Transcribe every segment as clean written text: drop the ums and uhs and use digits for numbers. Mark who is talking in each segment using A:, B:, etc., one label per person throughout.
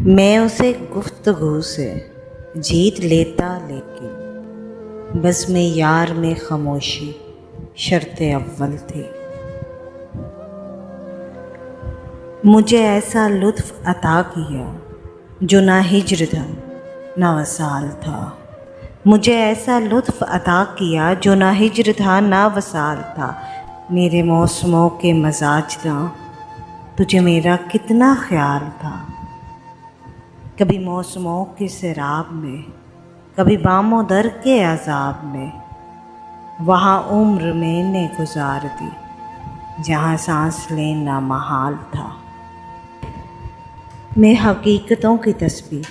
A: میں اسے گفتگو سے جیت لیتا، لیکن بس میں یار میں خاموشی شرط اول تھی۔ مجھے ایسا لطف عطا کیا جو نہ ہجر تھا نہ وصال تھا، مجھے ایسا لطف عطا کیا جو نہ ہجر تھا نہ وصال تھا۔ میرے موسموں کے مزاج داں، تجھے میرا کتنا خیال تھا۔ کبھی موسموں کے سیراب میں، کبھی بام و در کے عذاب میں، وہاں عمر میں نے گزار دی جہاں سانس لینا محال تھا۔ میں حقیقتوں کی تسبیح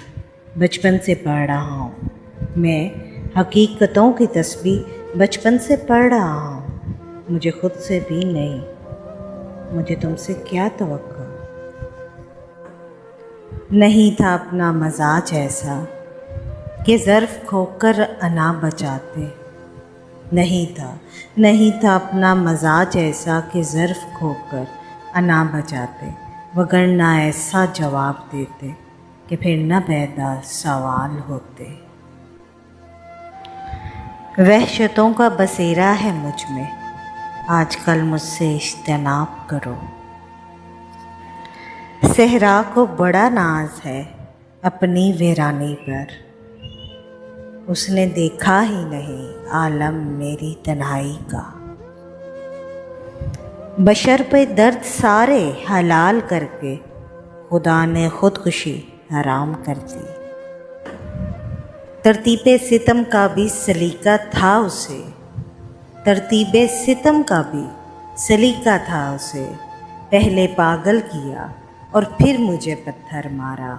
A: بچپن سے پڑھ رہا ہوں، میں حقیقتوں کی تسبیح بچپن سے پڑھ رہا ہوں۔ مجھے خود سے بھی نہیں، مجھے تم سے کیا توقع۔ نہیں تھا اپنا مزاج ایسا کہ ظرف کھو کر انا بچاتے، نہیں تھا اپنا مزاج ایسا کہ ظرف کھو کر انا بچاتے، وگرنہ ایسا جواب دیتے کہ پھر نہ پیدا سوال ہوتے۔ وحشتوں کا بسیرا ہے مجھ میں، آج کل مجھ سے اجتناب کرو۔ صحرا کو بڑا ناز ہے اپنی ویرانی پر، اس نے دیکھا ہی نہیں عالم میری تنہائی کا۔ بشر پہ درد سارے حلال کر کے خدا نے خودکشی حرام کر دی۔ ترتیب ستم کا بھی سلیقہ تھا اسے، ترتیب ستم کا بھی سلیقہ تھا اسے، پہلے پاگل کیا اور پھر مجھے پتھر مارا۔